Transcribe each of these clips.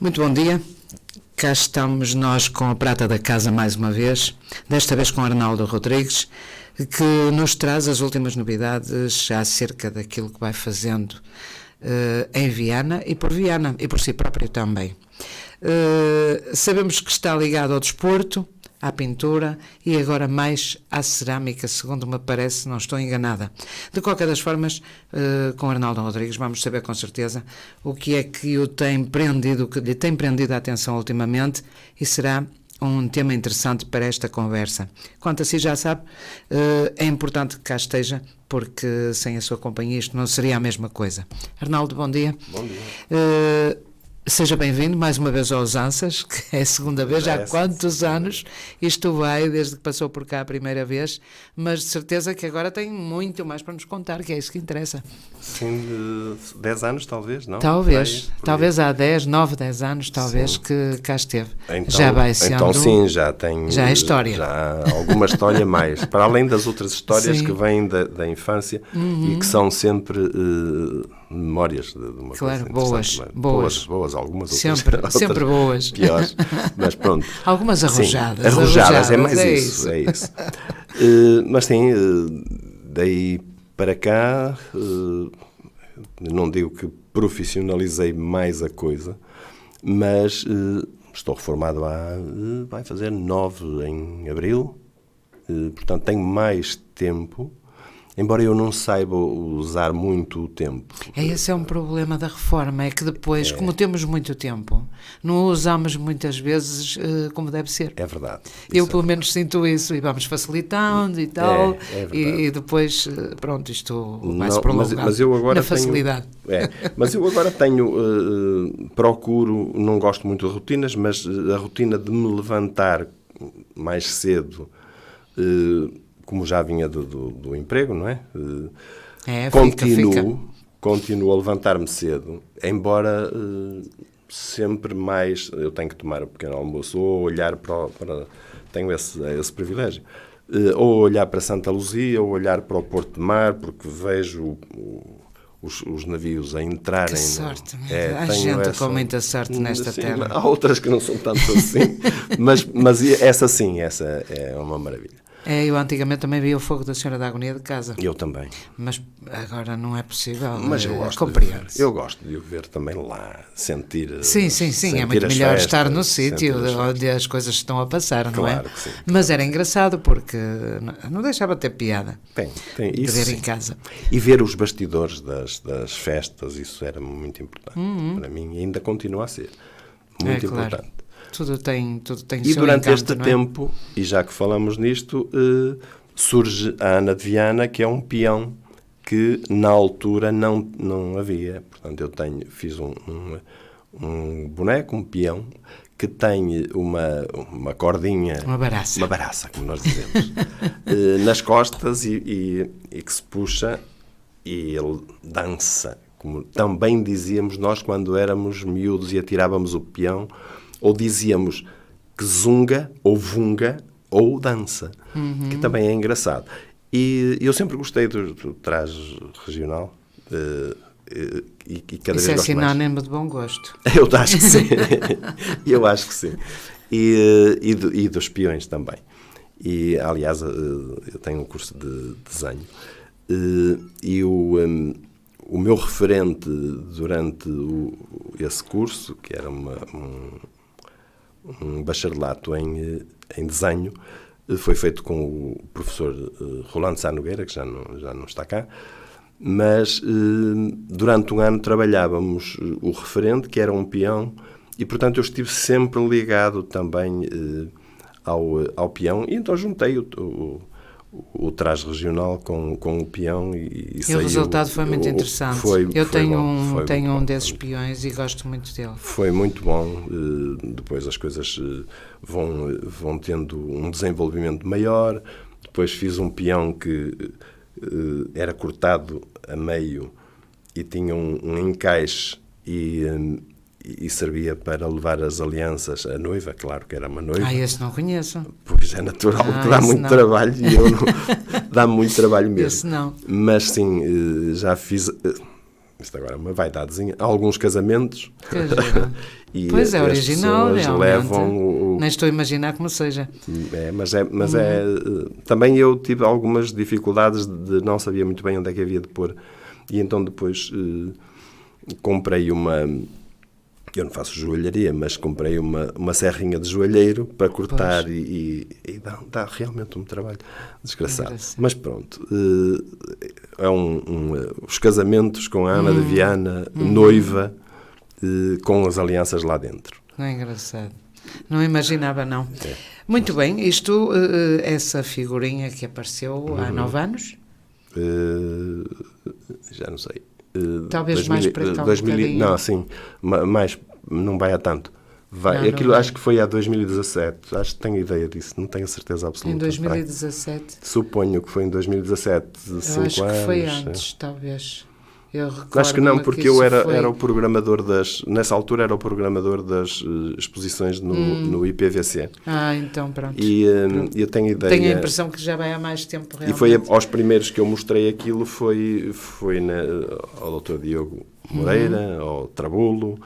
Muito bom dia, cá estamos nós com a Prata da Casa mais uma vez, desta vez com Arnaldo Rodrigues, que nos traz as últimas novidades acerca daquilo que vai fazendo em Viana e por Viana e por si próprio também. Sabemos que está ligado ao desporto, à pintura e agora mais à cerâmica, segundo me parece, não estou enganada. De qualquer das formas, com Arnaldo Rodrigues vamos saber com certeza o que é que o tem prendido, que lhe tem prendido a atenção ultimamente, e será um tema interessante para esta conversa. Quanto a si já sabe, é importante que cá esteja, porque sem a sua companhia isto não seria a mesma coisa. Arnaldo, bom dia. Bom dia. Seja bem-vindo mais uma vez aos Ansas, que é a segunda vez, já há quantos anos isto vai, desde que passou por cá a primeira vez, mas de certeza que agora tem muito mais para nos contar, que é isso que interessa. Sim, de 10 anos talvez, não? Talvez há 10, 9, 10 anos, talvez, sim, que cá esteve. Então, já vai sendo... Então sim, já tem... Já é história. Já há alguma história mais, para além das outras histórias, sim, que vêm da infância, e que são sempre... memórias de uma claro, coisa boas, algumas sempre boas, piores, mas pronto. Algumas arrojadas. Sim, arrojadas, é mais isso. Mas sim, daí para cá, não digo que profissionalizei mais a coisa, mas estou reformado vai fazer 9 em abril, portanto tenho mais tempo. Embora eu não saiba usar muito o tempo. Esse é um problema da reforma, é que depois, como temos muito tempo, não o usamos muitas vezes como deve ser. É verdade. Eu pelo menos sinto isso, e vamos facilitando e tal, e depois, pronto, isto vai-se prolongar mas eu agora na facilidade. Mas eu agora procuro, não gosto muito de rotinas, mas a rotina de me levantar mais cedo... como já vinha do emprego, não é? Continuo a levantar-me cedo, embora sempre mais... Eu tenho que tomar o pequeno almoço, ou olhar para tenho esse privilégio. Ou olhar para Santa Luzia, ou olhar para o Porto de Mar, porque vejo os navios a entrarem... Que sorte! Há gente com muita sorte nesta terra. Há outras que não são tanto assim, mas essa sim, essa é uma maravilha. Eu antigamente também via o fogo da Senhora da Agonia de casa. Eu também. Mas agora não é possível. Mas eu gosto compreende-se. Eu gosto de o ver também lá, sentir... Sim. É muito melhor estar no sítio onde as coisas estão a passar, não é? Claro que sim. Mas era engraçado porque não deixava de ter piada. Tem isso. De ver em casa. E ver os bastidores das festas, isso era muito importante. Para mim ainda continua a ser. Muito importante. Claro. Tudo tem e seu durante encanto, este não é? tempo, e já que falamos nisto, surge a Ana de Viana, que é um peão que na altura não havia. Portanto, fiz um boneco, um peão, que tem uma cordinha... Uma baraça, como nós dizemos, nas costas e que se puxa e ele dança. Como também dizíamos nós quando éramos miúdos e atirávamos o peão, ou dizíamos que zunga, ou vunga, ou dança, que também é engraçado. E eu sempre gostei do traje regional, e cada isso vez gosto mais. Isso é sinónimo de bom gosto. Eu acho que sim. Eu acho que sim. E dos peões também. E, aliás, eu tenho um curso de desenho, e o meu referente durante esse curso, que era um bacharelato em desenho, foi feito com o professor Rolando Sá Nogueira, que já não está cá, mas durante um ano trabalhávamos o referente, que era um peão, e portanto eu estive sempre ligado também ao peão, e então juntei o traje regional com o peão e o resultado foi muito interessante. Eu tenho um desses bom. Peões e gosto muito dele. Foi muito bom. Depois as coisas vão tendo um desenvolvimento maior. Depois fiz um peão que era cortado a meio e tinha um encaixe e servia para levar as alianças à noiva, claro que era uma noiva. Esse não conheço. Pois é natural que dá muito trabalho, e eu não, dá-me muito trabalho mesmo. Esse não. Mas sim, já fiz, isto agora é uma vaidadezinha, alguns casamentos E pois é, as original, pessoas levam nem estou a imaginar como seja. Mas também eu tive algumas dificuldades de não sabia muito bem onde é que havia de pôr. E então depois comprei eu não faço joalharia, mas comprei uma serrinha de joalheiro para cortar e dá realmente um trabalho desgraçado. Mas pronto, os casamentos com a Ana de Viana, noiva, com as alianças lá dentro. Não é engraçado. Não imaginava, não. É. Muito bem, essa figurinha que apareceu há 9 anos? Já não sei. Talvez mais para cá um bocadinho. Não, sim, mais, não vai a tanto. Não, aquilo não acho que foi há 2017, acho que tenho ideia disso, não tenho a certeza absoluta. Em 2017? Suponho que foi em 2017, 5 anos. Eu acho que foi antes, talvez. Acho que não, porque eu era o programador nessa altura era o programador das exposições no IPVC. Então pronto. E eu tenho ideia... Tenho a impressão que já vai há mais tempo, realmente. E foi aos primeiros que eu mostrei aquilo, foi ao Dr. Diogo Moreira, ao Trabulo,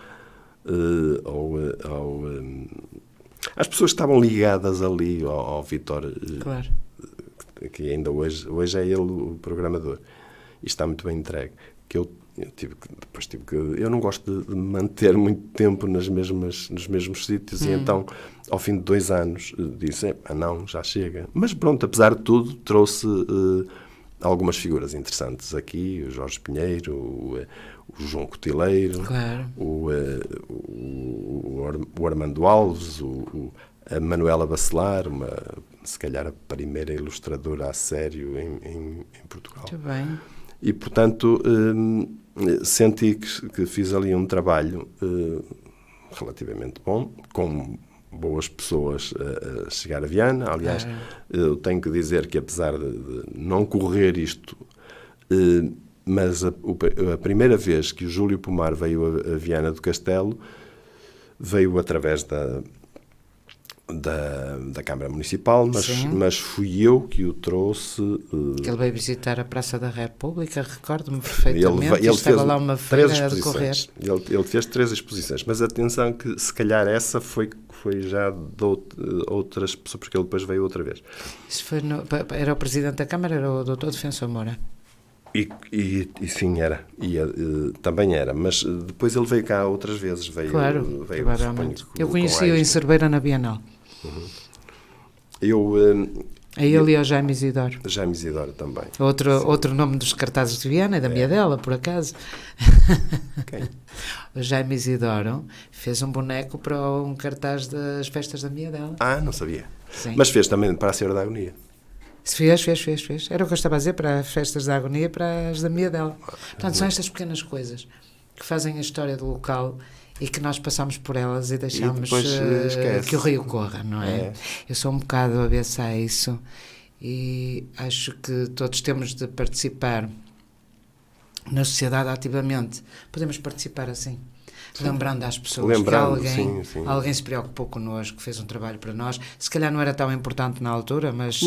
às pessoas que estavam ligadas ali, ao Vítor, claro, que ainda hoje é ele o programador. E está muito bem entregue. Que eu não gosto de manter muito tempo nos mesmos sítios e então, ao fim de 2 anos, disse, não, já chega. Mas pronto, apesar de tudo, trouxe algumas figuras interessantes aqui, o Jorge Pinheiro, o João Cotileiro, claro, o Armando Alves, a Manuela Bacelar, se calhar a primeira ilustradora a sério em Portugal. Muito bem. E, portanto, senti que fiz ali um trabalho relativamente bom, com boas pessoas a chegar a Viana. Aliás, eu tenho que dizer que, apesar de não correr isto, mas a primeira vez que o Júlio Pomar veio a Viana do Castelo, veio através da Câmara Municipal, mas fui eu que o trouxe. Que ele veio visitar a Praça da República, recordo-me perfeitamente. Ele estava lá uma feira a decorrer. Ele fez 3 exposições, mas atenção que se calhar essa foi já de outras pessoas, porque ele depois veio outra vez. Isso era o Presidente da Câmara, era o Dr. Defensor Moura? E sim, era. Também era. Mas depois ele veio cá outras vezes. Claro, provavelmente. Eu conheci-o em Cerveira, na Bienal. A ele e ao Jaime Isidoro. Jaime Isidoro também. Outro nome dos cartazes de Viana, é da Miadela, por acaso. Quem? O Jaime Isidoro fez um boneco para um cartaz das festas da Miadela. Não sabia. Sim. Mas fez também para a Senhora da Agonia. Fez. Era o que eu estava a dizer, para as festas da Agonia e para as da Miadela. Portanto, são estas pequenas coisas que fazem a história do local e que nós passamos por elas e deixamos que o rio corra, não é? Eu sou um bocado avessa a isso e acho que todos temos de participar na sociedade ativamente. Podemos participar assim, lembrando às pessoas que alguém se preocupou connosco, fez um trabalho para nós. Se calhar não era tão importante na altura, mas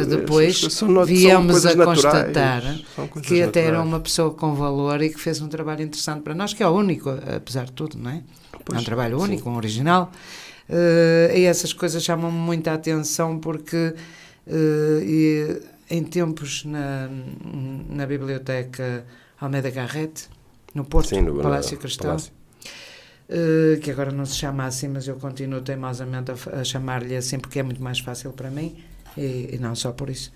depois viemos a constatar que até era uma pessoa com valor e que fez um trabalho interessante para nós, que é o único, apesar de tudo, não é? É um trabalho único, um original. E essas coisas chamam-me muita atenção porque em tempos na Biblioteca Almeida Garrett, no Porto, no Palácio Cristal, que agora não se chama assim, mas eu continuo teimosamente a chamar-lhe assim porque é muito mais fácil para mim e não só por isso.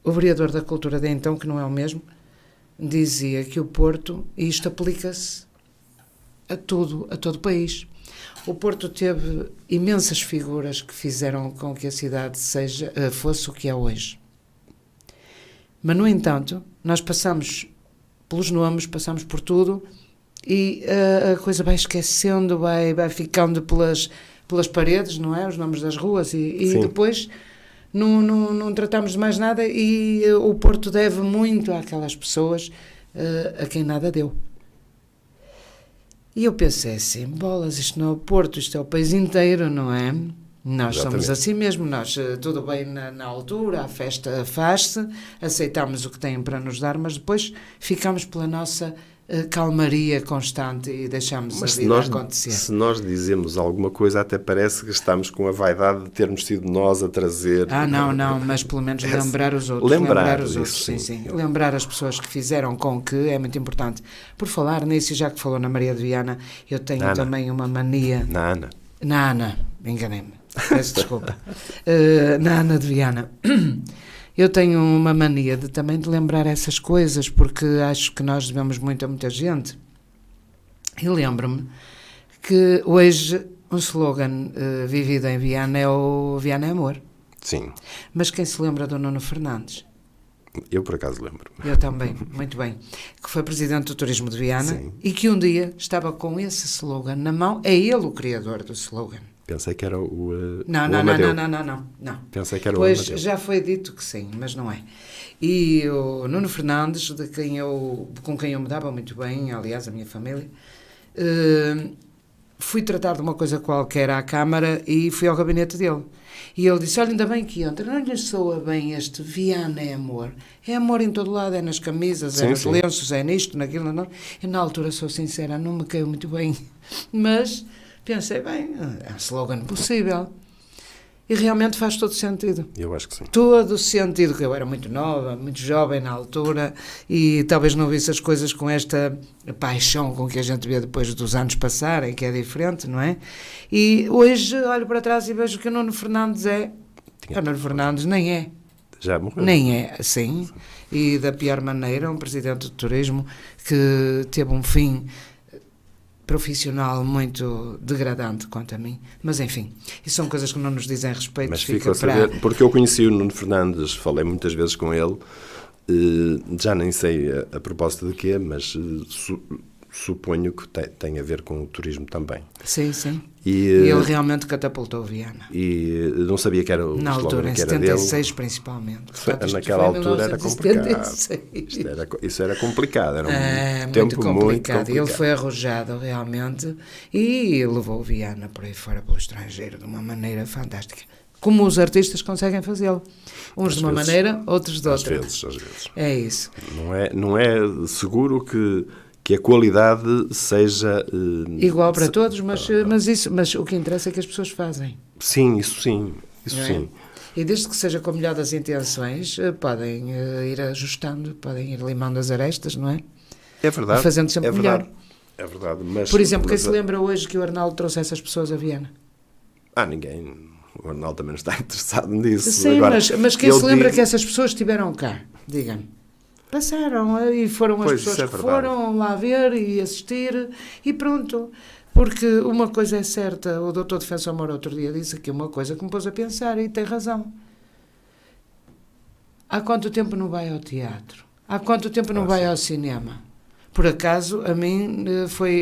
O vereador da Cultura de então, que não é o mesmo, dizia que o Porto, e isto aplica-se a todo o país, o Porto teve imensas figuras que fizeram com que a cidade fosse o que é hoje. Mas, no entanto, nós passamos pelos nomes, passamos por tudo e a coisa vai esquecendo, vai ficando pelas paredes, não é? Os nomes das ruas e depois não tratamos de mais nada e o Porto deve muito àquelas pessoas a quem nada deu. E eu pensei assim, bolas, isto não é o Porto, isto é o país inteiro, não é? Nós somos assim mesmo, nós tudo bem na altura, a festa faz-se, aceitamos o que têm para nos dar, mas depois ficamos pela nossa calmaria constante e deixamos Mas a vida acontecer. se nós dizemos alguma coisa, até parece que estamos com a vaidade de termos sido nós a trazer... Não, mas pelo menos lembrar os outros. Lembrar os outros, sim. Lembrar as pessoas que fizeram com que é muito importante. Por falar nisso, já que falou na Maria de Viana, eu tenho também uma mania... Na Ana, enganei-me, peço desculpa. Na Ana de Viana... Eu tenho uma mania também de lembrar essas coisas, porque acho que nós devemos muito a muita gente. E lembro-me que hoje um slogan vivido em Viana é o Viana é Amor. Sim. Mas quem se lembra do Nuno Fernandes? Eu, por acaso, lembro. Eu também, muito bem. Que foi presidente do Turismo de Viana. Sim. E que um dia estava com esse slogan na mão. É ele o criador do slogan. Pensei que era o Não. Pensei que era pois, o Amadeu. Já foi dito que sim, mas não é. E o Nuno Fernandes, com quem eu me dava muito bem, aliás, a minha família, fui tratar de uma coisa qualquer à Câmara e fui ao gabinete dele. E ele disse, olha, ainda bem que entra, não lhe soa bem este Viana é amor. É amor em todo lado, é nas camisas, é nos lenços, é nisto, naquilo, não. E na altura, sou sincera, não me caiu muito bem. Mas... pensei, bem, é um slogan possível. E realmente faz todo sentido. Eu acho que sim. Todo sentido, que eu era muito nova, muito jovem na altura, e talvez não visse as coisas com esta paixão com que a gente vê depois dos anos passarem, que é diferente, não é? E hoje olho para trás e vejo que o Nuno Fernandes o Nuno Fernandes nem é. Já morreu. Nem é, sim. E da pior maneira, um presidente de turismo que teve um fim... profissional muito degradante quanto a mim, mas enfim, isso são coisas que não nos dizem respeito. Mas fico a saber, porque eu conheci o Nuno Fernandes, falei muitas vezes com ele, já nem sei a propósito de quê, mas suponho que tem a ver com o turismo também. Sim. E ele realmente catapultou Viana. E não sabia que era o na altura, em 76 dele. principalmente. Portanto, naquela altura era complicado. Isso era complicado, era um tempo muito complicado. Ele foi arrojado realmente e levou Viana por aí fora pelo estrangeiro de uma maneira fantástica. Como os artistas conseguem fazê-lo. Uns de uma maneira, outros de outra. Às vezes. É isso. Não é seguro que a qualidade seja... igual para todos, mas o que interessa é que as pessoas fazem. Sim, isso sim. E desde que seja com a melhor das intenções, podem ir ajustando, podem ir limando as arestas, não é? É verdade. E fazendo sempre melhor. É verdade. Mas, por exemplo, quem se lembra hoje que o Arnaldo trouxe essas pessoas a Viana? Ninguém. O Arnaldo também não está interessado nisso. Sim, agora, mas quem se lembra que essas pessoas estiveram cá? Diga-me. Passaram e foram as pessoas que foram lá ver e assistir e pronto. Porque uma coisa é certa, o Dr. Defensor Moura outro dia disse aqui uma coisa que me pôs a pensar e tem razão. Há quanto tempo não vai ao teatro? Há quanto tempo não vai ao cinema? Por acaso, a mim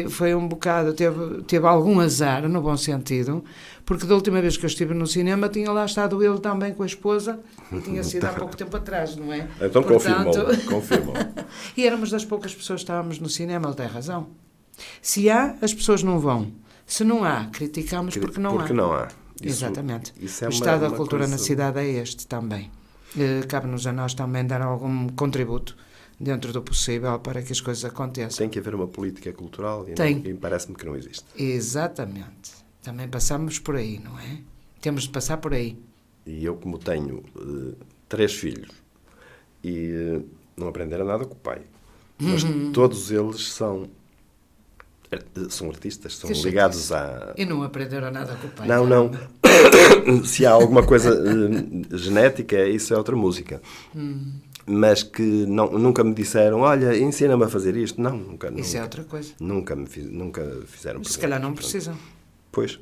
foi um bocado, teve algum azar, no bom sentido, porque da última vez que eu estive no cinema tinha lá estado ele também com a esposa e tinha sido há pouco tempo atrás, não é? Então confirmou. E éramos das poucas pessoas que estávamos no cinema, ele tem razão. Se há, as pessoas não vão. Se não há, criticamos porque não há. Porque não há. Exatamente. Isso é o estado da cultura na cidade é este também. Cabe-nos a nós também dar algum contributo dentro do possível para que as coisas aconteçam. Tem que haver uma política cultural e parece-me que não existe. Exatamente. Também passamos por aí, não é? Temos de passar por aí. E eu, como tenho 3 filhos e não aprenderam nada com o pai, mas todos eles são artistas, são ligados a... E não aprenderam nada com o pai. Não. Se há alguma coisa genética, isso é outra música. Mas que nunca me disseram, olha, ensina-me a fazer isto. Não, nunca. Isso é outra coisa. Nunca fizeram. Se calhar não precisam. Pois.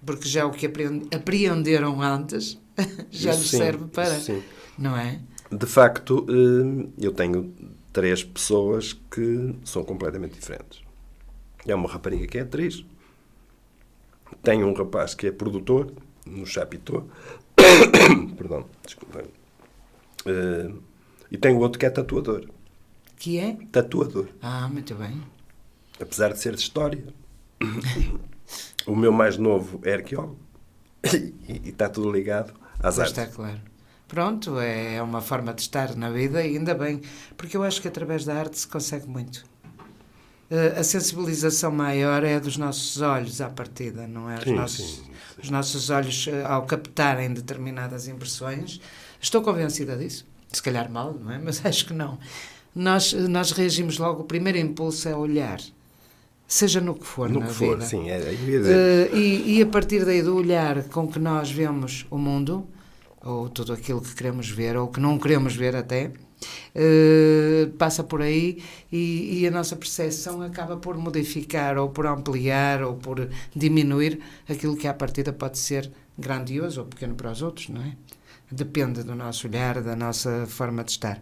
Porque já o que apreenderam antes já lhes serve para... Não é? De facto, eu tenho 3 pessoas que são completamente diferentes. É uma rapariga que é atriz. Tenho um rapaz que é produtor no Chapitão. Perdão, desculpem. E tenho outro que é tatuador. Que é? Tatuador. Muito bem. Apesar de ser de história. O meu mais novo é arqueólogo. E está tudo ligado às artes. Está claro. Pronto, é uma forma de estar na vida e ainda bem. Porque eu acho que através da arte se consegue muito. a sensibilização maior é dos nossos olhos à partida, não é? Os nossos olhos, ao captarem determinadas impressões, estou convencida disso, se calhar mal, não é? Mas acho que não. Nós reagimos logo, o primeiro impulso é olhar, seja no que for na vida. Sim, e a partir daí do olhar com que nós vemos o mundo, ou tudo aquilo que queremos ver, ou que não queremos ver até, passa por aí e a nossa percepção acaba por modificar, ou por ampliar, ou por diminuir aquilo que à partida pode ser grandioso ou pequeno para os outros, não é? Depende do nosso olhar, da nossa forma de estar.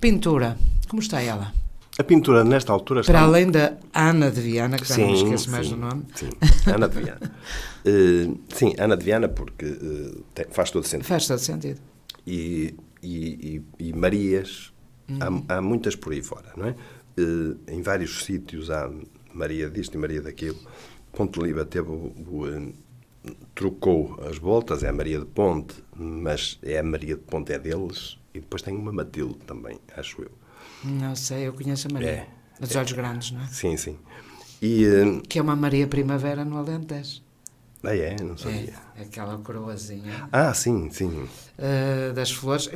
Pintura, como está ela? A pintura, nesta altura... Para além da Ana de Viana, que já não me esqueço mais do nome. Sim, Ana de Viana. Sim, Ana de Viana, porque faz todo sentido. Faz todo sentido. E Marias, há muitas por aí fora, não é? Em vários sítios há Maria disto e Maria daquilo. Ponte Liva teve trocou as voltas, é a Maria de Ponte, mas a Maria de Ponte é deles, e depois tem uma Matilde também, acho eu. Não sei, eu conheço a Maria. Dos olhos grandes, não é? Sim, sim. Que é uma Maria Primavera no Alentejo. Não sabia. É aquela coroazinha. Sim. Das flores.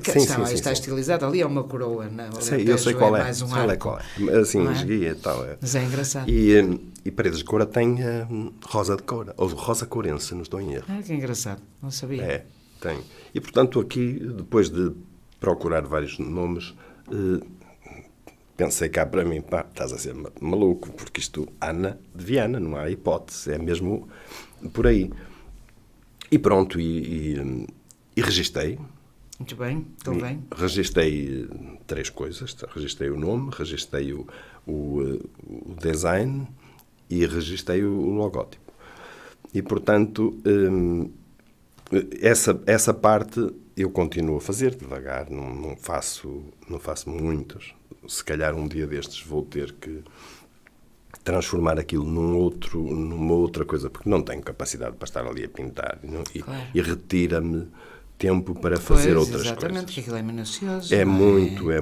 Está estilizada ali, é uma coroa. Não? Eu sei qual é. Mais um arco. Assim, esguia e tal. Mas é engraçado. E Paredes de Coura tem Rosa de Coura, ou Rosa Courense, não estou em erro. Que engraçado, não sabia. Tem. E, portanto, aqui, depois de procurar vários nomes, pensei cá para mim, estás a ser maluco, porque isto, Ana de Viana, não há hipótese, é mesmo por aí. E pronto, e registrei. Muito bem, estou bem. Registrei 3 coisas. Registrei o nome, registrei o design e registrei o logótipo. E, portanto, essa parte eu continuo a fazer devagar, não faço muitos. Se calhar um dia destes vou ter que transformar aquilo numa outra coisa, porque não tenho capacidade para estar ali a pintar, e retira-me tempo para fazer outras coisas. Exatamente, que aquilo é minucioso. É muito. É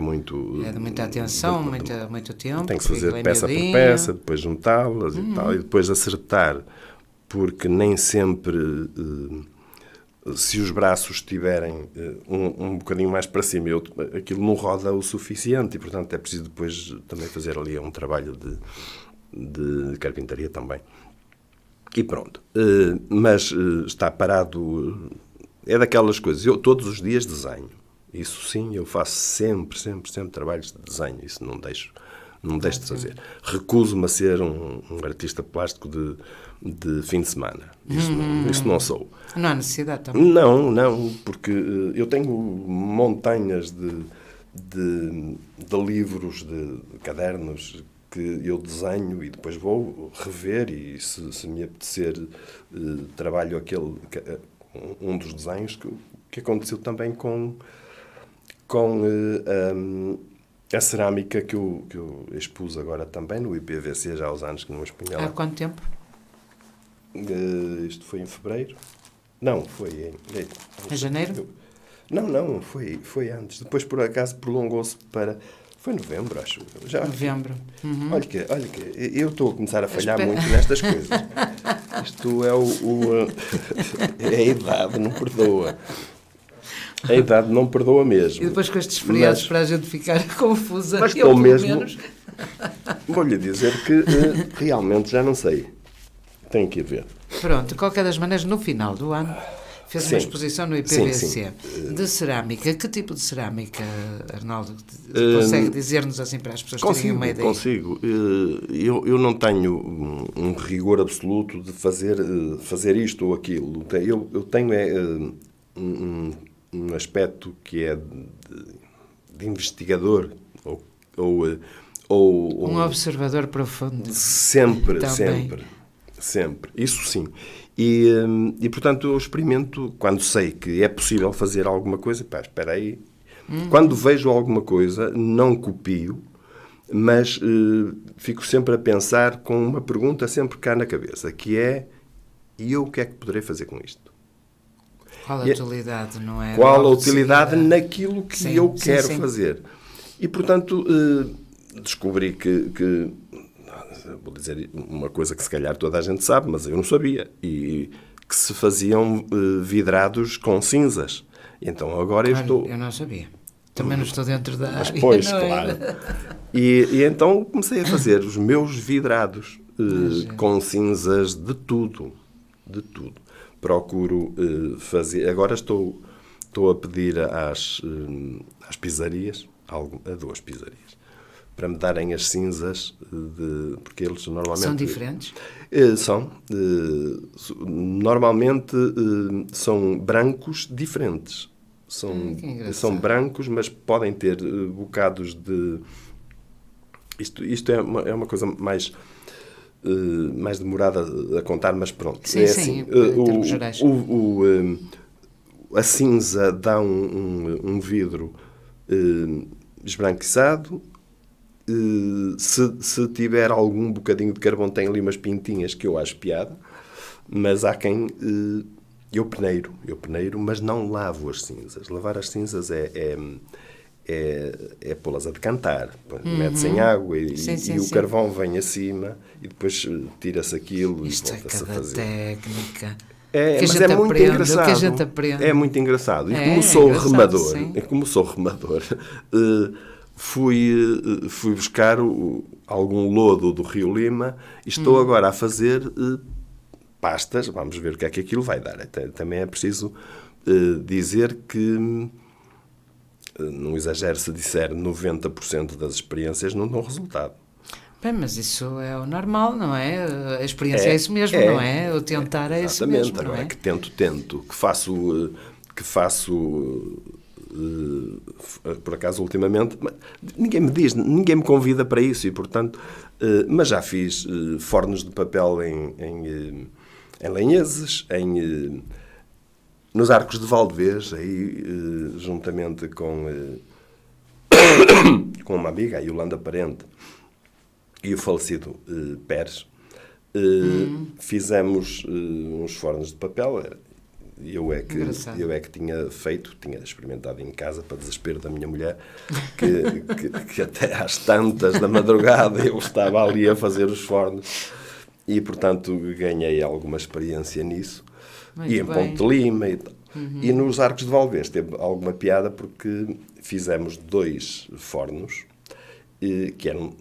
de muita atenção, muito tempo. Tem que se fazer peça por peça, depois juntá-las e tal, e depois acertar, porque nem sempre, se os braços estiverem um bocadinho mais para cima, aquilo não roda o suficiente, e portanto é preciso depois também fazer ali um trabalho de carpintaria também. E pronto. Mas está parado. É daquelas coisas. Eu todos os dias desenho. Isso sim, eu faço sempre trabalhos de desenho. Isso não deixo de fazer. Recuso-me a ser um artista plástico de fim de semana. Isso não sou. Não há necessidade também. Não, porque eu tenho montanhas de livros, de cadernos que eu desenho e depois vou rever, e se me apetecer trabalho um dos desenhos que aconteceu também com a cerâmica que eu expus agora também no IPVC, já há uns anos que não expunha lá. Há quanto tempo? Isto foi em fevereiro? Não, foi em janeiro? Não, foi antes. Depois, por acaso, prolongou-se para... Foi novembro, acho. Novembro. Uhum. Olha que eu estou a começar a falhar muito nestas coisas. Isto é é a idade, não perdoa. A idade não perdoa mesmo. E depois com estes feriados para a gente ficar confusa. Mas estou mesmo... Vou-lhe dizer que realmente já não sei. Tenho que ir ver. Pronto, de qualquer das maneiras, no final do ano, fez uma exposição no IPVC de cerâmica. Que tipo de cerâmica, Arnaldo? Consegue dizer-nos assim para as pessoas terem uma ideia? Consigo. Eu não tenho um rigor absoluto de fazer isto ou aquilo. Eu tenho um aspecto que é de investigador ou um observador profundo. Sempre. Isso sim. E, portanto, eu experimento, quando sei que é possível fazer alguma coisa, espera aí. Quando vejo alguma coisa, não copio, mas fico sempre a pensar com uma pergunta sempre cá na cabeça, que é, e eu o que é que poderei fazer com isto? Qual a utilidade, não é? Qual a utilidade naquilo que eu quero fazer? E, portanto, descobri que vou dizer uma coisa que se calhar toda a gente sabe, mas eu não sabia, e que se faziam vidrados com cinzas. Então agora eu estou... Eu não sabia. Também não estou dentro da Mas área. pois, não é? claro. E então comecei a fazer os meus vidrados com cinzas de tudo. De tudo. Procuro fazer... Agora estou a pedir às pizzarias, a 2 pizzarias, para me darem as cinzas, porque eles normalmente... São diferentes? São. Normalmente são brancos diferentes. São brancos, mas podem ter bocados de... Isto é uma coisa mais demorada a contar, mas pronto. Sim, sim, em termos gerais. A cinza dá um vidro esbranquiçado. Se tiver algum bocadinho de carvão, tem ali umas pintinhas que eu acho piada, mas há quem... Eu peneiro, mas não lavo as cinzas. Lavar as cinzas é pô-las a decantar. Mete-se em água e o carvão vem acima e depois tira-se aquilo e volta-se a fazer. Técnica. Mas é muito engraçado. Que a gente aprende. É muito engraçado. E como sou remador, fui buscar algum lodo do Rio Lima e estou agora a fazer pastas. Vamos ver o que é que aquilo vai dar. Também é preciso dizer que, não exagero se disser 90% das experiências não dão resultado. Bem, mas isso é o normal, não é? A experiência é isso mesmo, não é? O tentar é isso mesmo, não é? Agora que tento, que faço por acaso ultimamente, ninguém me convida para isso e, portanto, mas já fiz fornos de papel em Lenheses, nos Arcos de Valdevez, aí juntamente com uma amiga, a Yolanda Parente, e o falecido Pérez, fizemos uns fornos de papel. Eu é que tinha experimentado em casa, para desespero da minha mulher, que até às tantas da madrugada eu estava ali a fazer os fornos e, portanto, ganhei alguma experiência nisso. Muito e em bem. Ponte de Lima e tal. E nos Arcos de Valdevez teve alguma piada porque fizemos 2 fornos que eram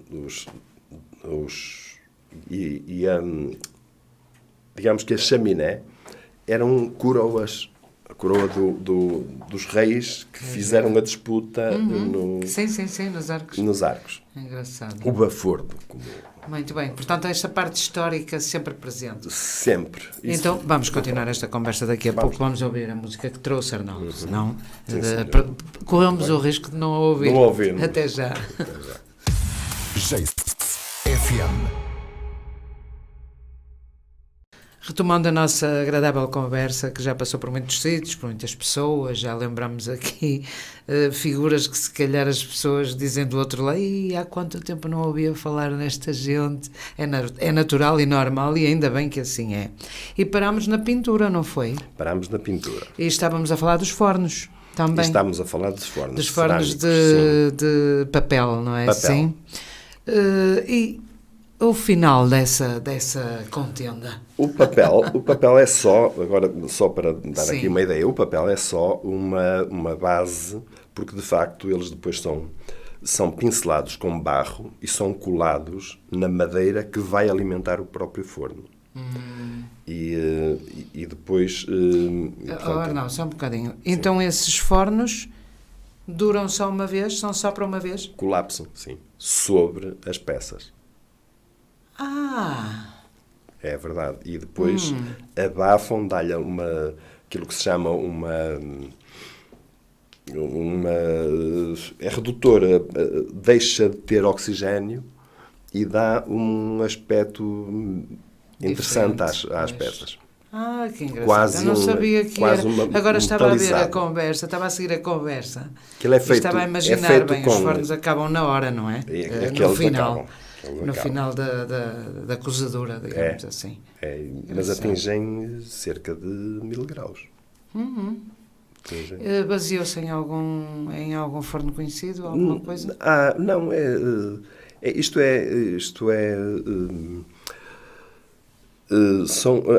digamos que a chaminé eram coroas, a coroa dos reis que fizeram a disputa nos arcos. Engraçado. O bafordo. Muito bem. Portanto, esta parte histórica sempre presente. Sempre. Isso. Então, vamos continuar esta conversa daqui a pouco. Vamos ouvir a música que trouxe, Arnaldo. Senão, corremos o risco de não a ouvir. Não ouvir. Até já. FM. Retomando a nossa agradável conversa, que já passou por muitos sítios, por muitas pessoas, já lembramos aqui figuras que se calhar as pessoas dizem do outro lado, há quanto tempo não ouvia falar nesta gente. É natural e normal e ainda bem que assim é. E parámos na pintura, não foi? Parámos na pintura. E estávamos a falar dos fornos também. E estávamos a falar dos fornos. Dos fornos de papel, não é? Papel. Sim. E o final dessa contenda? O papel é só, agora só para dar Sim. aqui uma ideia, o papel é só uma base, porque de facto eles depois são pincelados com barro e são colados na madeira que vai alimentar o próprio forno. E depois... Não, só um bocadinho. Sim. Então esses fornos duram só uma vez? São só para uma vez? Colapsam, sim, sobre as peças. É verdade. E depois abafam, dá-lhe aquilo que se chama é redutora, deixa de ter oxigénio e dá um aspecto interessante às peças. Que engraçado. Eu não sabia que era. Agora estava a ver a conversa, estava a seguir a conversa. Estava a imaginar bem, os fornos acabam na hora, não é? No final. No final da cozedura, digamos assim. Mas atingem cerca de 1000 graus. Baseou-se em algum forno conhecido, alguma coisa? Não,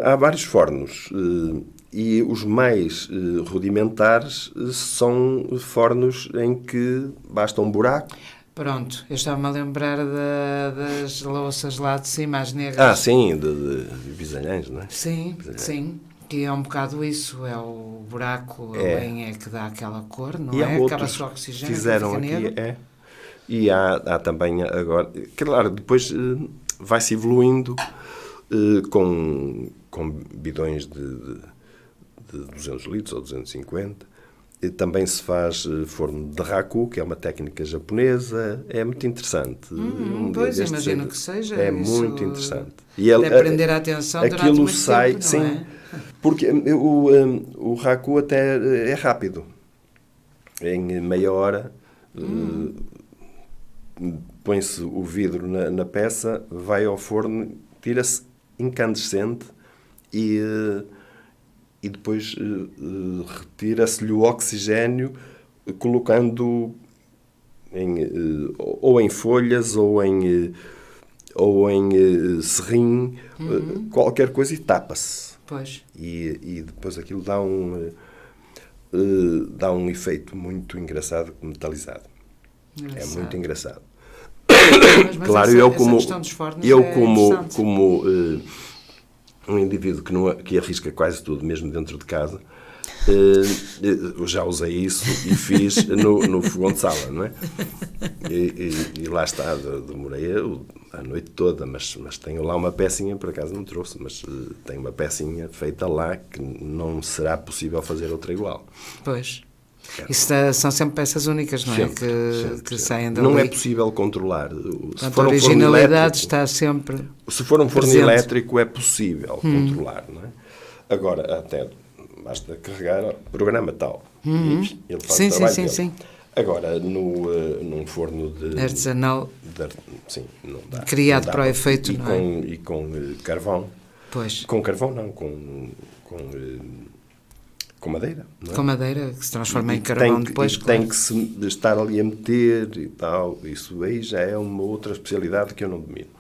Há vários fornos e os mais rudimentares são fornos em que basta um buraco. Pronto, eu estava-me a lembrar das louças lá de cima, as negras. Sim, de bisalhães, não é? Sim, sim. Que é um bocado isso, é o buraco, a lenha que dá aquela cor, não é? Acaba-se o oxigênio, fizeram aqui, negro. E há também agora, claro, depois vai-se evoluindo com bidões de 200 litros ou 250. E também se faz forno de raku, que é uma técnica japonesa. É muito interessante. Pois, imagino que seja. É muito interessante. E deve prender a atenção durante muito tempo, não sim, é? Porque o raku até é rápido. Em meia hora põe-se o vidro na peça, vai ao forno, tira-se incandescente e depois retira-se-lhe o oxigênio colocando ou em folhas ou em serrim, qualquer coisa, e tapa-se. Pois. E depois aquilo dá um efeito muito engraçado, metalizado. É muito engraçado. Mas claro, eu como um indivíduo que arrisca quase tudo, mesmo dentro de casa, eu já usei isso e fiz no fogão de sala, não é? E lá está, demorei a noite toda, mas tenho lá uma pecinha, por acaso não trouxe, mas tenho uma pecinha feita lá que não será possível fazer outra igual. Pois. Isso são sempre peças únicas, não é? Sempre. Que saem dali. Não é possível controlar. A originalidade está sempre. Se for um forno presente. elétrico, é possível controlar, não é? Agora, até basta carregar, programa tal. E ele faz o trabalho dele. Sim. Agora, num forno de artesanal, sim, não dá. Criado não dá para o efeito, não é? E com carvão. Pois. Com carvão, não, com madeira. Não é? Com madeira, que se transforma em carvão depois, claro. Tem que se estar ali a meter e tal. Isso aí já é uma outra especialidade que eu não domino.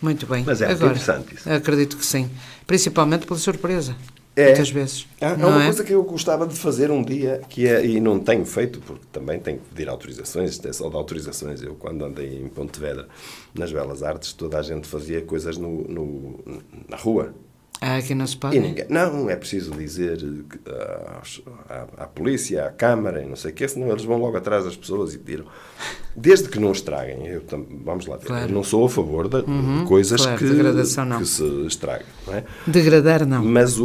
Muito bem. Mas é interessante isso. Acredito que sim. Principalmente pela surpresa. Muitas vezes. Há uma coisa que eu gostava de fazer um dia, e não tenho feito, porque também tenho que pedir autorizações, isto é só de autorizações. Eu, quando andei em Pontevedra, nas Belas Artes, toda a gente fazia coisas na rua. Aqui não se pode? Não, é preciso dizer à polícia, à Câmara, e não sei o quê, senão eles vão logo atrás das pessoas e tiram. Desde que não estraguem, vamos lá ver, claro. Eu não sou a favor de coisas que se estraguem. Não é? Degradar não. Mas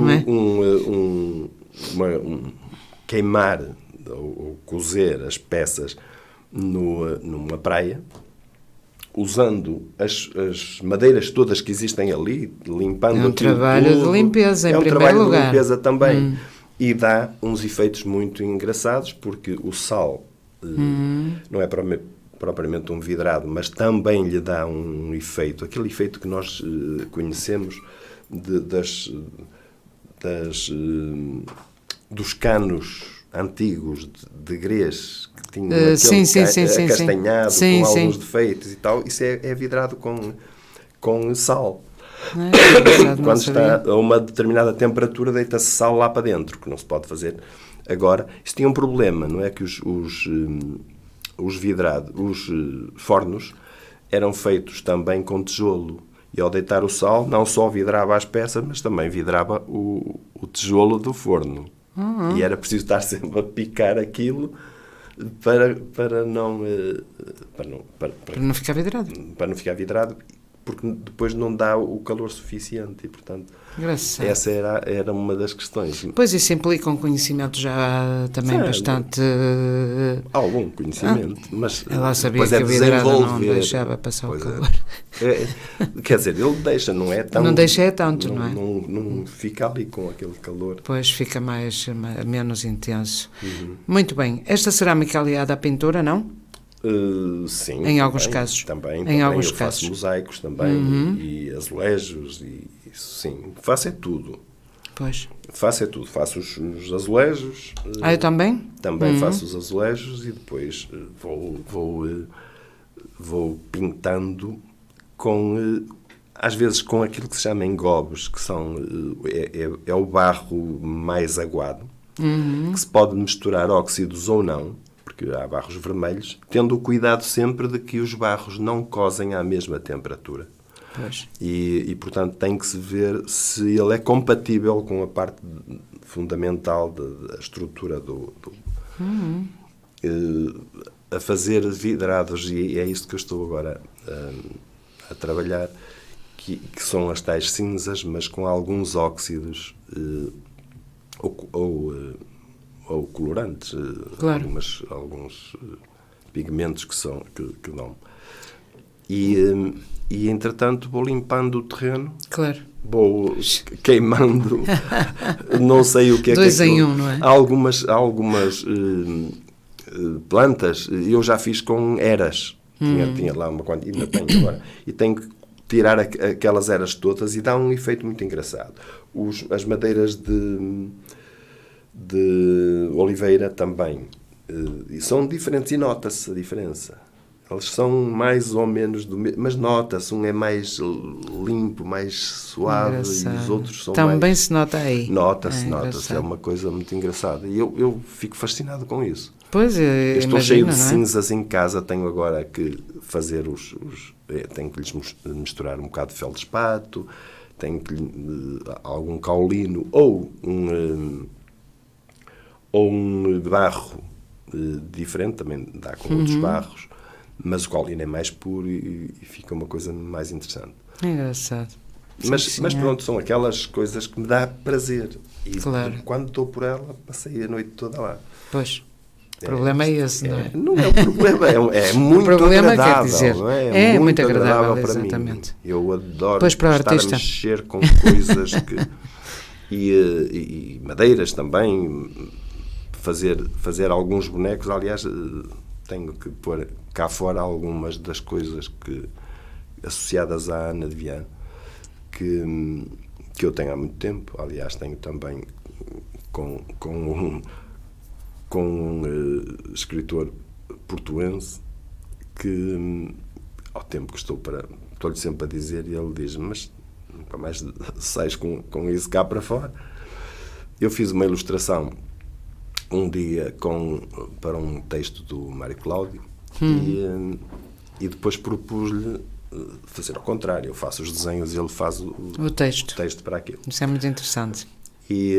queimar ou cozer as peças numa praia, usando as madeiras todas que existem ali, limpando é um trabalho tudo, de limpeza, em primeiro lugar. É um trabalho de limpeza também. E dá uns efeitos muito engraçados, porque o sal não é propriamente um vidrado, mas também lhe dá um efeito, aquele efeito que nós conhecemos dos canos antigos de grés, que tinham aquele acastanhado, com alguns defeitos e tal. Isso é vidrado com sal. Quando está a uma determinada temperatura, deita-se sal lá para dentro, que não se pode fazer. Agora, isso tinha um problema, não é? Que os fornos eram feitos também com tijolo. E ao deitar o sal, não só vidrava as peças, mas também vidrava o tijolo do forno. E era preciso estar sempre a picar aquilo para não ficar vidrado. Para não ficar vidrado, porque depois não dá o calor suficiente e, portanto, engraçado. Essa era uma das questões. Pois isso implica um conhecimento já também bastante... Algum conhecimento, mas ela sabia depois que a vidrada não deixava passar o calor. Quer dizer, ele deixa, não é tão... Não deixa é tanto, não é? Não fica ali com aquele calor. Pois fica menos intenso. Muito bem. Esta cerâmica aliada à pintura, não? Sim. Em alguns casos. Também. Alguns eu faço mosaicos também e azulejos e isso, sim. Faço é tudo. Pois. Faço é tudo. Faço os azulejos. Eu também? Também faço os azulejos e depois vou vou pintando com, às vezes, com aquilo que se chama engobes, que são, é o barro mais aguado, que se pode misturar óxidos ou não, porque há barros vermelhos, tendo o cuidado sempre de que os barros não cozem à mesma temperatura. Pois. E, portanto, tem que se ver se ele é compatível com a parte fundamental da estrutura a fazer vidrados, e é isso que eu estou agora a trabalhar, que são as tais cinzas, mas com alguns óxidos ou colorantes, Claro. alguns pigmentos que dão. E, entretanto, vou limpando o terreno, Claro. vou queimando, não sei o que é Dois que é em aquilo. um, não é? Há algumas plantas, eu já fiz com eras. Tinha lá uma quantidade, ainda tenho agora. E tenho que tirar aquelas eras todas e dá um efeito muito engraçado. As madeiras de oliveira também. E são diferentes e nota-se a diferença. Eles são mais ou menos do mesmo, mas nota-se, um é mais limpo, mais suave, Engraçado. e os outros são Também mais... se nota aí. Nota-se, é engraçado. uma coisa muito engraçada. E eu fico fascinado com isso. Pois, Eu estou imagino, cheio de não é? cinzas em casa, tenho agora que fazer tenho que lhes misturar um bocado de feldspato, tenho que algum caolino ou um barro diferente, também dá com outros barros, mas o caolino é mais puro e fica uma coisa mais interessante. Engraçado. Mas pronto, são aquelas coisas que me dá prazer. E Claro. quando estou por ela, passei a noite toda lá. Pois. O problema é esse, não é? Não é um problema, é muito problema, quer agradável. dizer, não é? é muito agradável, para exatamente. mim. Eu adoro Pois, para o estar artista. a mexer com coisas e madeiras também, fazer alguns bonecos. Aliás, tenho que pôr cá fora algumas das coisas associadas à Ana de Viana, que eu tenho há muito tempo. Aliás, tenho também com um escritor portuense que, ao tempo que estou-lhe sempre a dizer, e ele diz: mas nunca mais sais com isso cá para fora. Eu fiz uma ilustração um dia para um texto do Mário Cláudio e depois propus-lhe fazer ao contrário. Eu faço os desenhos e ele faz O texto. para aquilo. Isso é muito interessante. E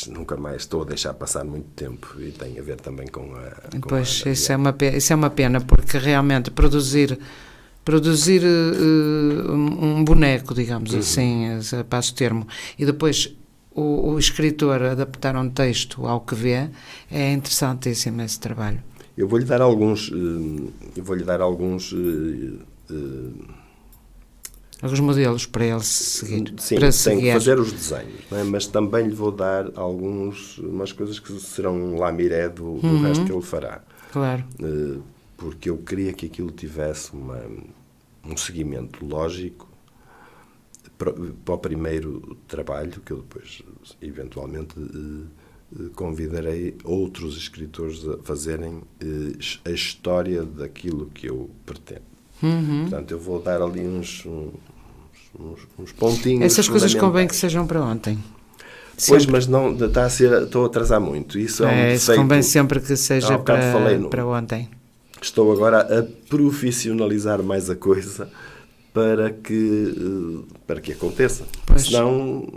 nunca mais estou a deixar passar muito tempo, e tem a ver também com Pois, a isso é uma pena, porque realmente produzir um boneco, digamos assim, a passo termo, e depois o escritor adaptar um texto ao que vê, é interessantíssimo esse trabalho. Eu vou-lhe dar alguns Alguns modelos para ele seguir. sim, para tenho que fazer os desenhos, não é? Mas também lhe vou dar umas coisas que serão um lamiré do resto que ele fará. Claro. Porque eu queria que aquilo tivesse um seguimento lógico para o primeiro trabalho, que eu depois, eventualmente, convidarei outros escritores a fazerem a história daquilo que eu pretendo. Portanto, eu vou dar ali uns pontinhos. Essas coisas convém que sejam para ontem. Pois, Sempre. mas não, estou a atrasar muito. Isso é um Isso defeito. convém sempre que seja Há bocado falei para ontem. Estou agora a profissionalizar mais a coisa para que aconteça. Pois. Senão...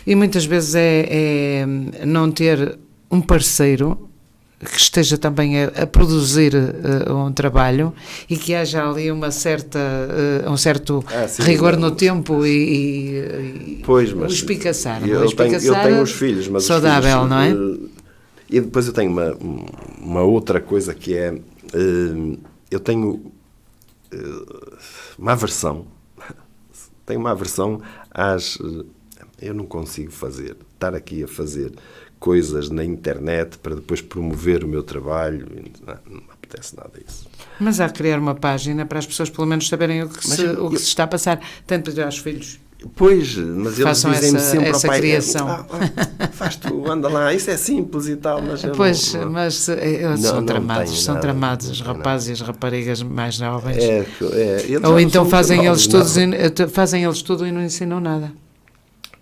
E muitas vezes é não ter um parceiro que esteja também a produzir um trabalho e que haja ali um certo sim, rigor não, no tempo e pois, mas o espicaçar. eu tenho os filhos, mas saudável, os filhos, não é? E depois eu tenho uma outra coisa que é, eu tenho uma aversão. Tenho uma aversão eu não consigo estar aqui a fazer coisas na internet para depois promover o meu trabalho. Não me apetece nada disso. Mas há que criar uma página para as pessoas pelo menos saberem o que se está a passar, tanto para os filhos. Pois, mas eles Façam dizem-me essa- sempre essa ao pai, criação. Faz tu, anda lá, isso é simples e tal, mas eu Pois, não, mas não são tramados, tenho são nada, tramados, não os tenho rapazes e as raparigas mais jovens. eles Ou já então são fazem muito eles, novos, não. fazem eles tudo e não ensinam nada.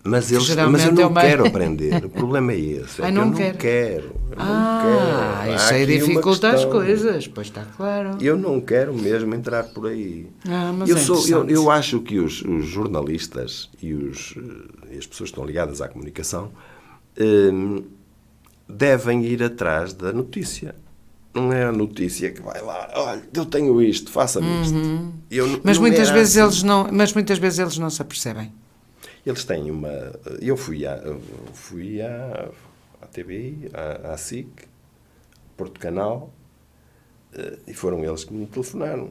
Mas eu geralmente é não o mais- quero aprender. O problema é esse. É Ai, que não eu não quero. quero. Eu não Ah, quero. isso Há aí aqui uma dificulta as questão. coisas, pois está claro. Eu não quero mesmo entrar por aí. Ah, mas eu, é interessante. eu acho que os jornalistas e as pessoas que estão ligadas à comunicação devem ir atrás da notícia. Não é a notícia que vai lá, olha, eu tenho isto, faça-me isto. Mas não muitas é vezes assim. muitas vezes eles não se apercebem. Eles têm uma... Eu fui à TVI, à SIC, Porto Canal, e foram eles que me telefonaram.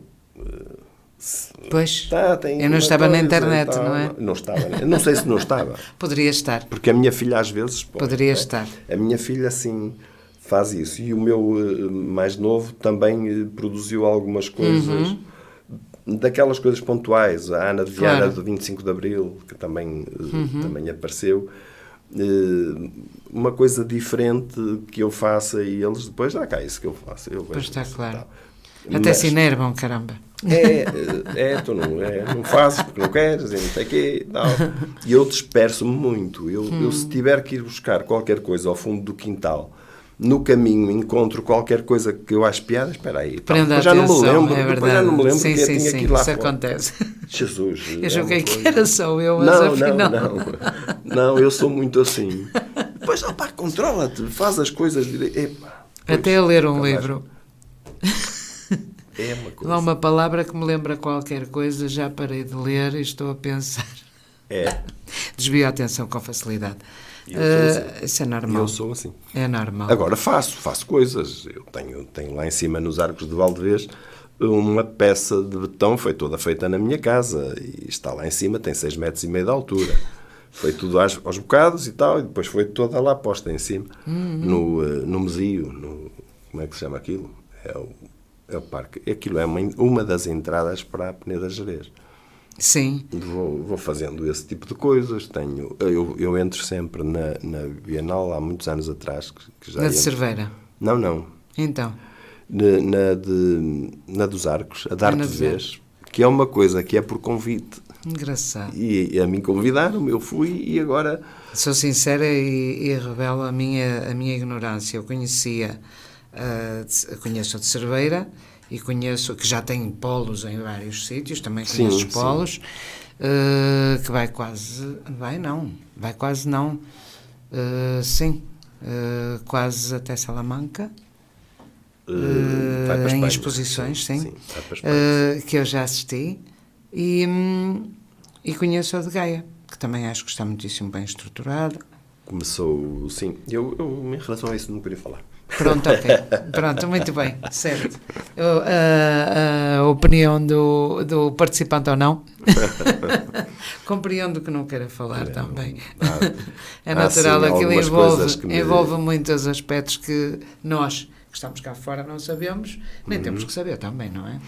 Pois, Tem eu não uma estava na coisa e internet, tal. não é? Não estava. Não sei se não estava. Poderia estar. Porque a minha filha às vezes... Poderia estar. A minha filha, assim, faz isso. E o meu mais novo também produziu algumas coisas... Daquelas coisas pontuais, a Ana de Viana Claro. do 25 de Abril, que também apareceu, uma coisa diferente que eu faça e eles depois, cá, isso que eu faço. Eu Pois vejo está isso e claro. tal. Até Mas se enervam, caramba. tu não fazes porque não queres, e não sei o quê, tal. E eu disperso-me muito. Eu, se tiver que ir buscar qualquer coisa ao fundo do quintal, no caminho encontro qualquer coisa que eu acho piada, espera aí. Prenda Depois já não me atenção, lembro, é depois verdade. já não me lembro Sim, que sim, tinha sim, que ir lá isso fora. acontece. Jesus. Eu julguei que coisa. era só eu, mas Não, afinal... não, eu sou muito assim. Depois, controla-te, faz as coisas direito. Epá, Até a ler um livro. É uma coisa. Há uma palavra que me lembra qualquer coisa, já parei de ler e estou a pensar. Desvio a atenção com facilidade. Isso é normal. Eu sou assim. É normal. Agora faço coisas. Eu tenho lá em cima, nos Arcos de Valdevez, uma peça de betão, foi toda feita na minha casa, e está lá em cima, tem 6,5 metros de altura. Foi tudo aos bocados e tal, e depois foi toda lá posta em cima, no Mesio, como é que se chama aquilo? É o parque. Aquilo é uma das entradas para a Peneda Gerês. Sim. Vou fazendo esse tipo de coisas. Eu entro sempre na Bienal, há muitos anos atrás. Que já Na de entro. Cerveira. Não. Então. Na dos Arcos, a dar-te Na de dos vez, que é uma coisa que é por convite. Engraçado. E a mim convidaram, eu fui e agora... Sou sincera e revelo a minha ignorância. Eu conhecia, conheço a de Cerveira e conheço, que já tem polos em vários sítios, também conheço os polos, que vai quase não, quase até Salamanca. vai para em Espanha. exposições, sim, vai para Espanha. que eu já assisti, e conheço a de Gaia, que também acho que está muitíssimo bem estruturada. Começou, sim. Eu em relação a isso não queria falar. Pronto, ok. Pronto, muito bem, certo. A opinião do participante ou não. Compreendo que não queira falar também. É natural, sim, aquilo envolve envolve muitos aspectos que nós, que estamos cá fora, não sabemos, nem temos que saber também, não é?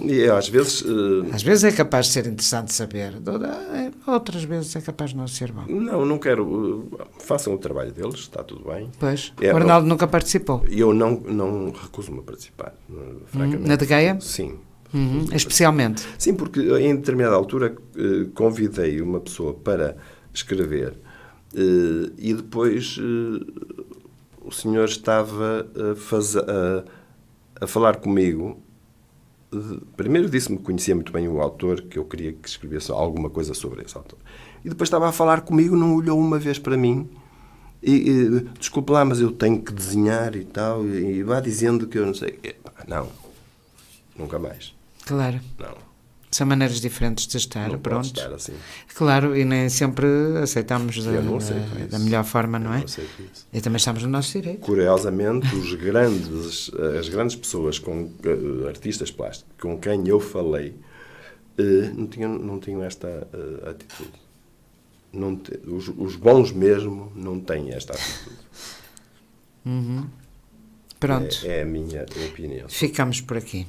E às vezes... Às vezes é capaz de ser interessante saber, outras vezes é capaz de não ser bom. Não quero... façam o trabalho deles, está tudo bem. Pois, o Arnaldo nunca participou. Eu não recuso-me a participar, francamente. Na de Gaia? Sim. Especialmente. Sim, porque em determinada altura convidei uma pessoa para escrever e depois o senhor estava a falar comigo. Primeiro disse-me que conhecia muito bem o autor, que eu queria que escrevesse alguma coisa sobre esse autor. E depois estava a falar comigo, não olhou uma vez para mim e desculpe lá, mas eu tenho que desenhar e tal, e vá dizendo que eu não sei. Não, nunca mais. Claro. Não. São maneiras diferentes de estar, Não pronto. pode estar assim. Claro, e nem sempre aceitamos da melhor forma, não é? Eu não aceito isso. E também estamos no nosso direito. Curiosamente, as grandes pessoas, artistas plásticos, com quem eu falei, não tinham esta atitude. Os bons mesmo não têm esta atitude. Pronto. É a minha opinião. Ficamos por aqui.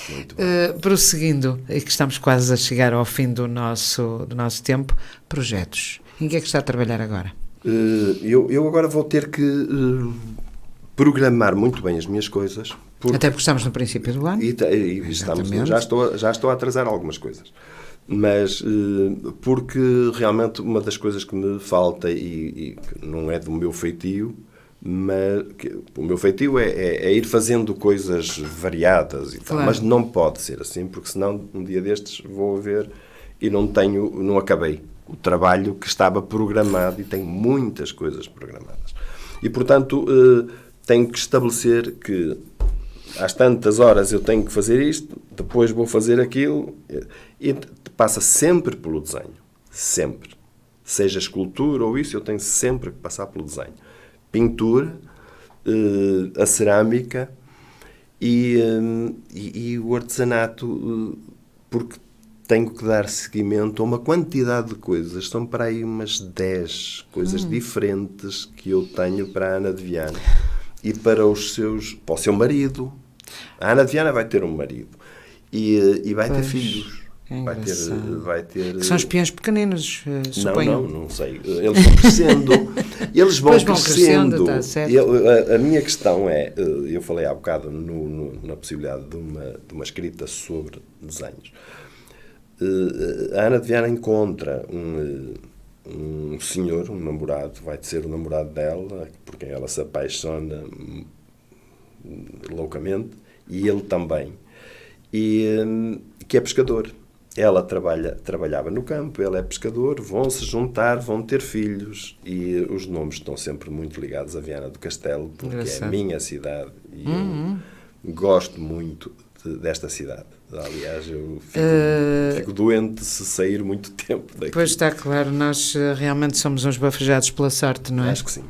Muito bem. Prosseguindo, e que estamos quase a chegar ao fim do nosso tempo, projetos. Em que é que está a trabalhar agora? Eu agora vou ter que programar muito bem as minhas coisas. Até porque estamos no princípio do ano. Já estou a atrasar algumas coisas. Mas porque realmente uma das coisas que me falta e que não é do meu feitio, mas o meu feitio é ir fazendo coisas variadas e tal, mas não pode ser assim, porque senão um dia destes vou ver e não acabei o trabalho que estava programado, e tenho muitas coisas programadas. E, portanto, tenho que estabelecer que às tantas horas eu tenho que fazer isto, depois vou fazer aquilo, e passa sempre pelo desenho. Sempre. Seja escultura ou isso, eu tenho sempre que passar pelo desenho. Pintura, a cerâmica e o artesanato, porque tenho que dar seguimento a uma quantidade de coisas. São para aí umas 10 coisas diferentes que eu tenho para a Ana de Viana e para o seu marido. A Ana de Viana vai ter um marido e vai ter filhos. Vai ter... Que são espiões pequeninos, suponho. Não sei. Eles vão crescendo. Eles vão crescendo. Está certo. A minha questão é, eu falei há bocado na possibilidade de uma escrita sobre desenhos. A Ana de Viana encontra um senhor, um namorado, vai ser o namorado dela, por quem ela se apaixona loucamente, e ele também, e que é pescador. Ela trabalhava no campo, ele é pescador, vão se juntar, vão ter filhos, e os nomes estão sempre muito ligados a Viana do Castelo, porque é a minha cidade, e eu gosto muito desta cidade. Aliás, eu fico doente se sair muito tempo daqui. Pois está claro, nós realmente somos uns bafejados pela sorte, não é? Acho que sim.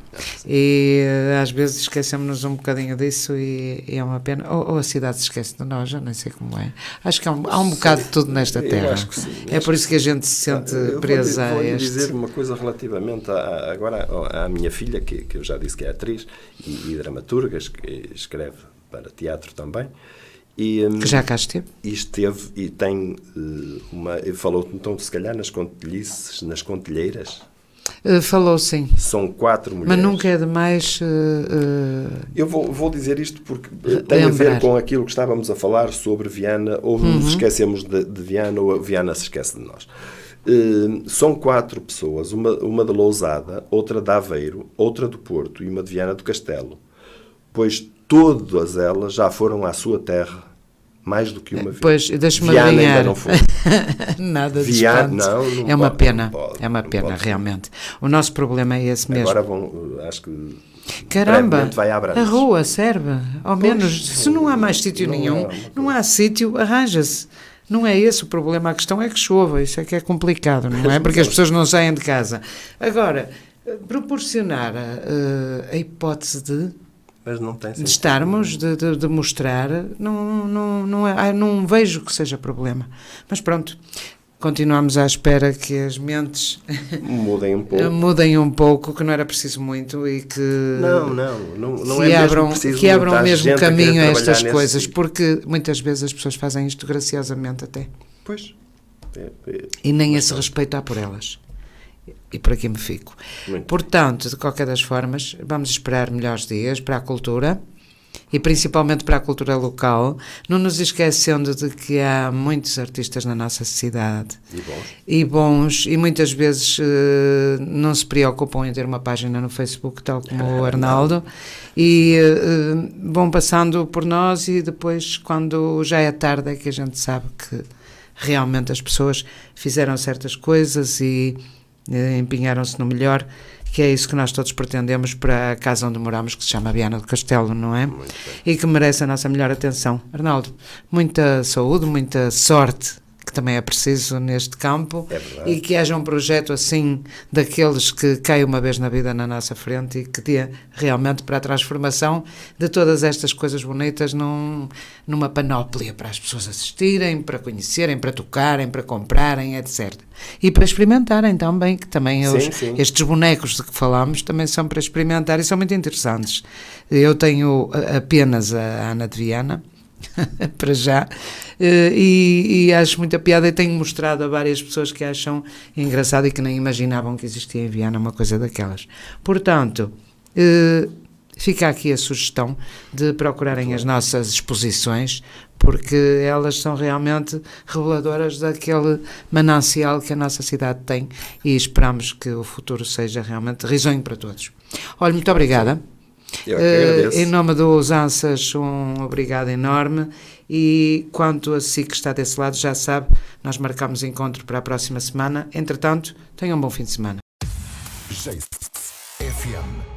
E às vezes esquecemos-nos um bocadinho disso e é uma pena. Ou a cidade se esquece de nós, eu nem sei como é. Acho que há um bocado de tudo nesta terra. Eu acho que sim. É por isso que a gente se sente presa a este. Vou dizer uma coisa relativamente agora à minha filha, que eu já disse que é atriz e dramaturga, que escreve para teatro também. Que já cá esteve. E esteve, e tem falou então, se calhar, nas contelhices, nas contelheiras. Falou, sim. São 4 mulheres. Mas nunca é demais... Eu vou dizer isto porque tem a ver com aquilo que estávamos a falar sobre Viana, ou nos esquecemos de Viana, ou a Viana se esquece de nós. São 4 pessoas, uma de Lousada, outra de Aveiro, outra do Porto e uma de Viana do Castelo. Pois todas elas já foram à sua terra mais do que uma vez. Pois, deixa-me Viana adivinhar. ainda não foi. Nada de Viana, espanto. não é uma pode, pena. não pode, é uma não pena, pode. realmente. O nosso problema é esse mesmo. Agora acho que Caramba, vai à Abrantes. a rua serve. Ao menos, se não há mais sítio nenhum, não há sítio, arranja-se. Não é esse o problema, a questão é que chova, isso é que é complicado, não é? Porque as pessoas não saem de casa. Agora, proporcionar a hipótese Mas não tem de estarmos, de mostrar, não vejo que seja problema. Mas pronto, continuamos à espera que as mentes mudem um pouco. Que não era preciso muito e que não é mesmo preciso que abram o mesmo caminho a estas coisas, sítio. Porque muitas vezes as pessoas fazem isto graciosamente até. Pois. E nem esse respeito há por elas. E por aqui me fico. Portanto, de qualquer das formas, vamos esperar melhores dias para a cultura e principalmente para a cultura local, não nos esquecendo de que há muitos artistas na nossa cidade e bons, e muitas vezes não se preocupam em ter uma página no Facebook, tal como o Arnaldo, e vão passando por nós, e depois, quando já é tarde, é que a gente sabe que realmente as pessoas fizeram certas coisas e empenharam-se no melhor, que é isso que nós todos pretendemos para a casa onde moramos, que se chama Viana do Castelo, não é? E que merece a nossa melhor atenção. Arnaldo, muita saúde, muita sorte, que também é preciso neste campo, e que haja um projeto assim, daqueles que cai uma vez na vida na nossa frente e que dê realmente para a transformação de todas estas coisas bonitas numa panóplia para as pessoas assistirem, para conhecerem, para tocarem, para comprarem, etc. E para experimentarem também, que também estes bonecos de que falámos também são para experimentar e são muito interessantes. Eu tenho apenas a Ana de Viana, para já, e acho muita piada, e tenho mostrado a várias pessoas que acham engraçado e que nem imaginavam que existia em Viana uma coisa daquelas. Portanto, fica aqui a sugestão de procurarem as nossas exposições, porque elas são realmente reveladoras daquele manancial que a nossa cidade tem, e esperamos que o futuro seja realmente risonho para todos. Olha, muito obrigada. Eu é que agradeço. Em nome do Usanças, um obrigado enorme, e quanto a si que está desse lado, já sabe, nós marcamos encontro para a próxima semana. Entretanto, tenham um bom fim de semana. FM